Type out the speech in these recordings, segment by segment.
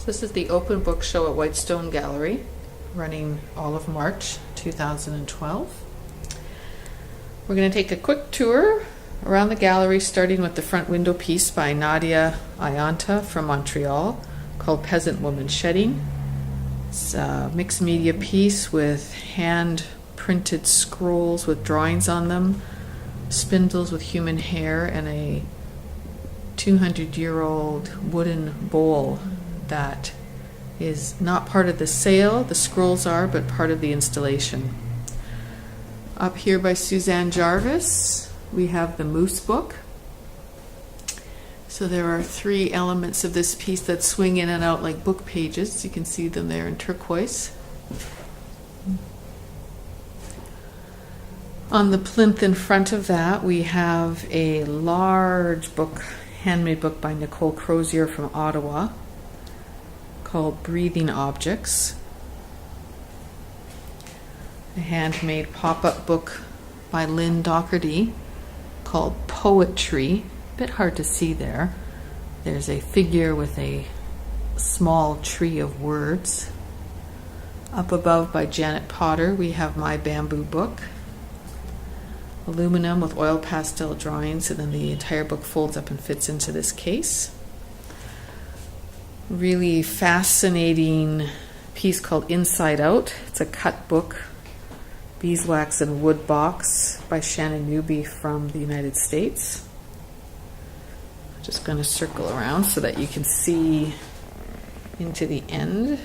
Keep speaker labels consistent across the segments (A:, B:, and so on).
A: So this is the open book show at Whitestone Gallery, running all of March 2012. We're going to take a quick tour around the gallery, starting with the front window piece by Nadia Ionta from Montreal called Peasant Woman Shedding. It's a mixed media piece with hand printed scrolls with drawings on them, spindles with human hair, and a 200-year-old wooden bowl that is not part of the sale. The scrolls are, but part of the installation. Up here by Suzanne Jarvis, we have the Moose Book. So there are three elements of this piece that swing in and out like book pages. You can see them there in turquoise. On the plinth in front of that, we have a large book, handmade book by Nicole Crozier from Ottawa, called Breathing Objects. A handmade pop-up book by Lynn Dougherty called Poetry. A bit hard to see there. There's a figure with a small tree of words. Up above by Janet Potter, we have My Bamboo Book. Aluminum with oil pastel drawings, and then the entire book folds up and fits into this case. Really fascinating piece called Inside Out. It's a cut book, beeswax and wood box by Shannon Newby from the United States. I'm just going to circle around so that you can see into the end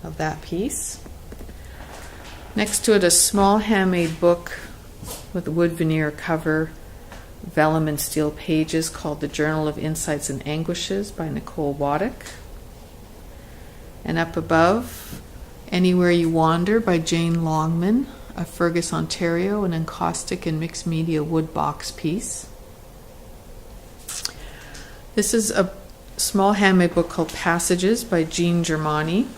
A: of that piece. Next to it, a small handmade book with a wood veneer cover, vellum and steel pages called The Journal of Insights and Anguishes by Nicole Waddick. And up above, Anywhere You Wander by Jane Longman, of Fergus, Ontario, an encaustic and mixed media wood box piece. This is a small handmade book called Passages by Jean Germani.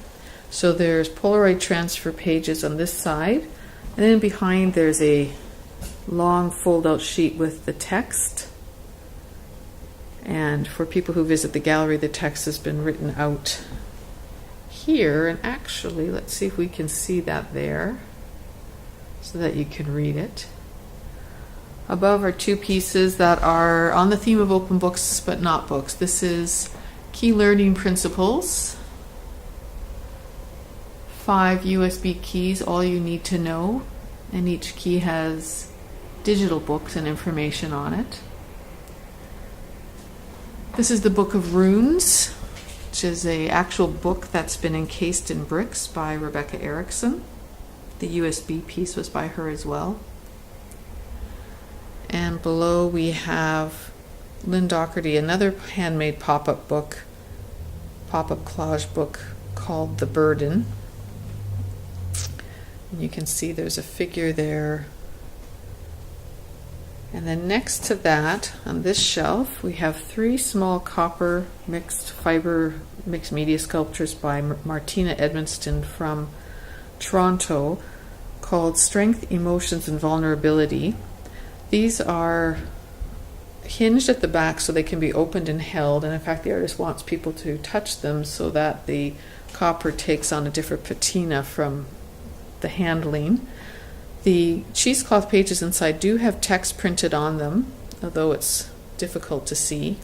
A: So there's Polaroid transfer pages on this side, and then behind there's a long fold-out sheet with the text. And for people who visit the gallery, the text has been written out here, and actually, let's see if we can see that there so that you can read it. Above are two pieces that are on the theme of open books but not books. This is Key Learning Principles, 5 USB keys, all you need to know, and each key has digital books and information on it. This is the Book of Runes, which is an actual book that's been encased in bricks by Rebecca Erickson. The USB piece was by her as well. And below we have Lynn Dougherty, another handmade pop-up book, pop-up collage book called The Burden. And you can see there's a figure there. And then next to that, on this shelf, we have 3 small copper mixed fiber mixed media sculptures by Martina Edmunston from Toronto called Strength, Emotions, and Vulnerability. These are hinged at the back so they can be opened and held, and in fact the artist wants people to touch them so that the copper takes on a different patina from the handling. The cheesecloth pages inside do have text printed on them, although it's difficult to see.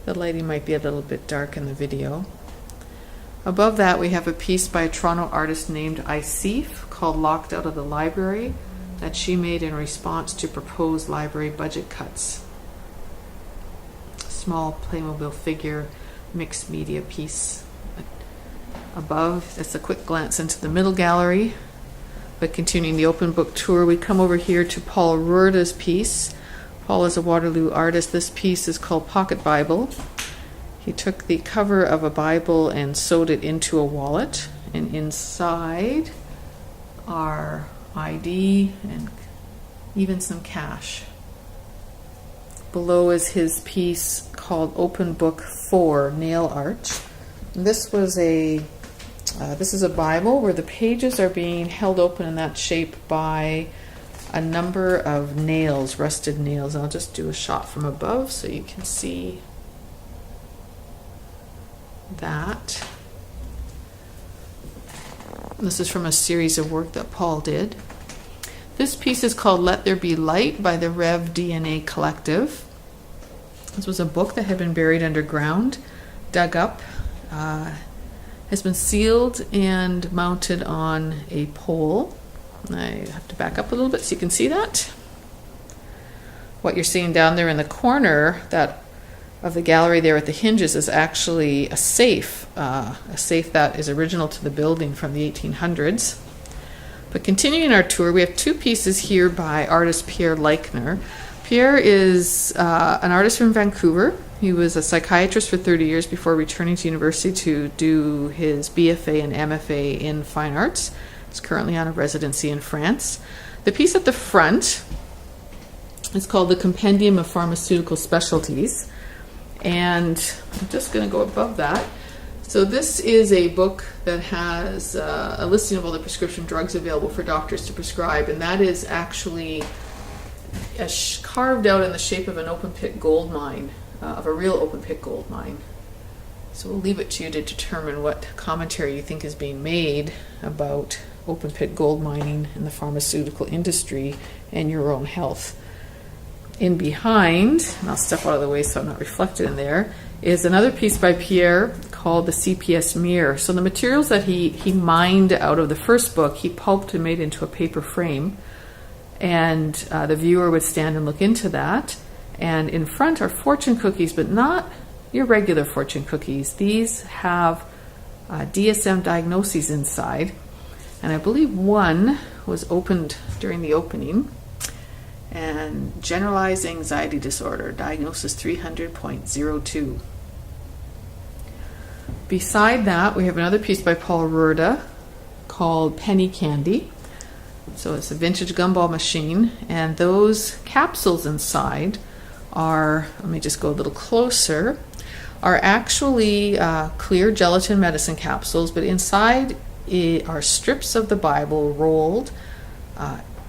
A: The lighting might be a little bit dark in the video. Above that, we have a piece by a Toronto artist named Ayseef called Locked Out of the Library that she made in response to proposed library budget cuts. Small Playmobil figure, mixed media piece. Above, that's a quick glance into the middle gallery. But continuing the open book tour, we come over here to Paul Roorda's piece. Paul is a Waterloo artist. This piece is called Pocket Bible. He took the cover of a Bible and sewed it into a wallet, and inside are ID and even some cash. Below is his piece called Open Book 4, Nail Art. And this is a Bible where the pages are being held open in that shape by a number of nails, rusted nails. I'll just do a shot from above so you can see that. This is from a series of work that Paul did. This piece is called Let There Be Light by the RevDNA Collective. This was a book that had been buried underground, dug up, has been sealed and mounted on a pole. I have to back up a little bit so you can see that. What you're seeing down there in the corner of the gallery there at the hinges is actually a safe that is original to the building from the 1800s. But continuing our tour, we have two pieces here by artist Pierre Leichner. Pierre is an artist from Vancouver. He was a psychiatrist for 30 years before returning to university to do his BFA and MFA in fine arts. He's currently on a residency in France. The piece at the front is called The Compendium of Pharmaceutical Specialties. And I'm just going to go above that. So this is a book that has a listing of all the prescription drugs available for doctors to prescribe, and that is actually carved out in the shape of an open pit gold mine, of a real open pit gold mine. So we'll leave it to you to determine what commentary you think is being made about open pit gold mining in the pharmaceutical industry and your own health. In behind, and I'll step out of the way so I'm not reflected in there, is another piece by Pierre called the CPS mirror. So the materials that he mined out of the first book, he pulped and made into a paper frame, and the viewer would stand and look into that. And in front are fortune cookies, but not your regular fortune cookies. These have DSM diagnoses inside, and I believe one was opened during the opening. And generalized anxiety disorder, diagnosis 300.02. Beside that, we have another piece by Paul Roorda called Penny Candy. So it's a vintage gumball machine, and those capsules inside are, let me just go a little closer, are actually clear gelatin medicine capsules, but inside are strips of the Bible rolled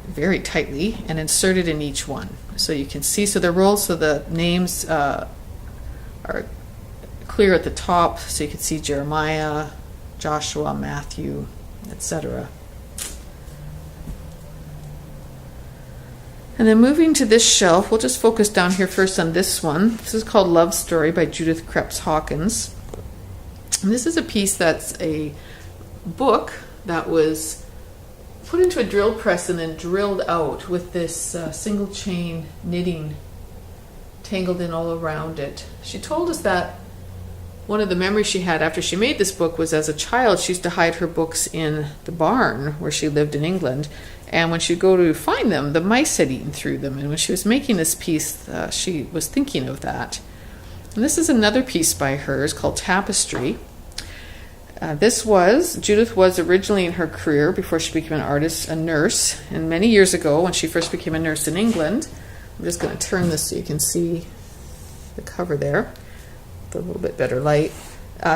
A: very tightly and inserted in each one. So you can see, so they're rolled so the names are clear at the top, so you can see Jeremiah, Joshua, Matthew, etc. And then moving to this shelf, we'll just focus down here first on this one. This is called Love Story by Judth Krep-Hawkins. And this is a piece that's a book that was put into a drill press and then drilled out with this single chain knitting tangled in all around it. She told us that one of the memories she had after she made this book was, as a child, she used to hide her books in the barn where she lived in England, and when she'd go to find them, the mice had eaten through them. And when she was making this piece, she was thinking of that. And this is another piece by hers called Tapestry. Judith was originally in her career, before she became an artist, a nurse. And many years ago, when she first became a nurse in England, I'm just going to turn this so you can see the cover there with a little bit better light.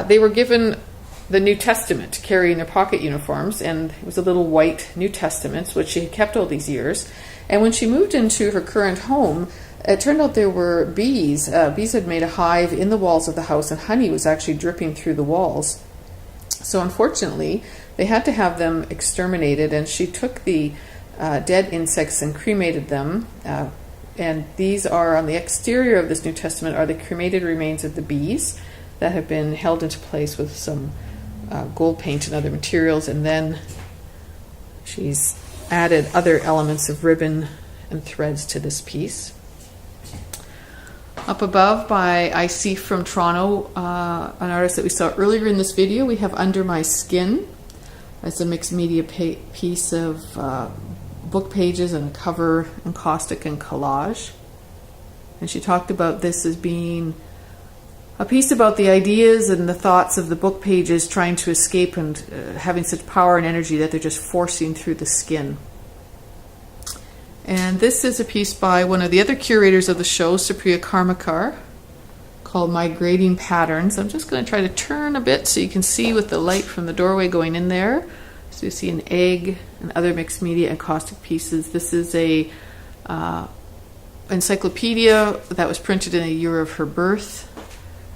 A: They were given the New Testament to carry in their pocket uniforms, and it was a little white New Testament, which she had kept all these years. And when she moved into her current home, it turned out there were bees. Bees had made a hive in the walls of the house, and honey was actually dripping through the walls. So unfortunately, they had to have them exterminated, and she took the dead insects and cremated them. And these are, on the exterior of this New Testament, are the cremated remains of the bees that have been held into place with some gold paint and other materials. And then she's added other elements of ribbon and threads to this piece. Up above by Ayseef from Toronto, an artist that we saw earlier in this video, we have Under My Skin. It's a mixed media piece of book pages and a cover, encaustic and collage. And she talked about this as being a piece about the ideas and the thoughts of the book pages trying to escape and having such power and energy that they're just forcing through the skin. And this is a piece by one of the other curators of the show, Supriya Karmacher, called Migrating Patterns. I'm just going to try to turn a bit so you can see with the light from the doorway going in there. So you see an egg and other mixed media and caustic pieces. This is a encyclopedia that was printed in the year of her birth.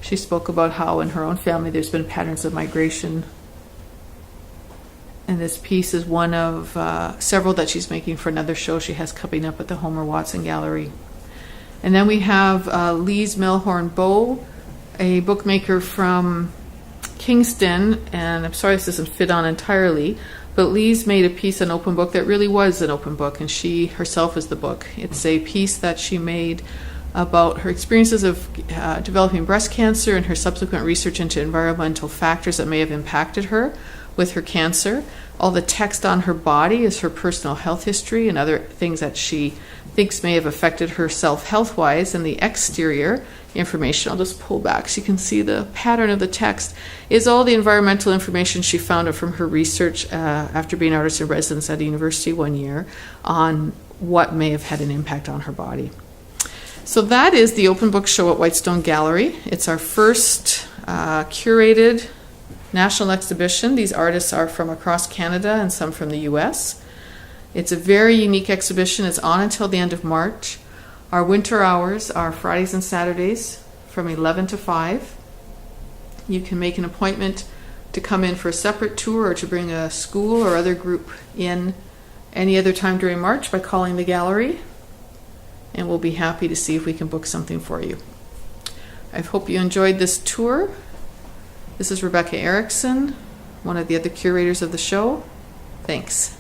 A: She spoke about how in her own family there's been patterns of migration. And this piece is one of several that she's making for another show she has coming up at the Homer Watson Gallery. And then we have Lise Melhorn-Boe, a bookmaker from Kingston, and I'm sorry this doesn't fit on entirely, but Lise made a piece, an open book, that really was an open book, and she herself is the book. It's a piece that she made about her experiences of developing breast cancer and her subsequent research into environmental factors that may have impacted her with her cancer. All the text on her body is her personal health history and other things that she thinks may have affected herself health-wise, and the exterior information, I'll just pull back so you can see the pattern of the text, is all the environmental information she found from her research after being artist in residence at a university one year on what may have had an impact on her body. So that is the open book show at Whitestone Gallery. It's our first curated national exhibition. These artists are from across Canada and some from the US. It's a very unique exhibition. It's on until the end of March. Our winter hours are Fridays and Saturdays from 11 to 5. You can make an appointment to come in for a separate tour or to bring a school or other group in any other time during March by calling the gallery, and we'll be happy to see if we can book something for you. I hope you enjoyed this tour. This is Rebecca Erickson, one of the other curators of the show. Thanks.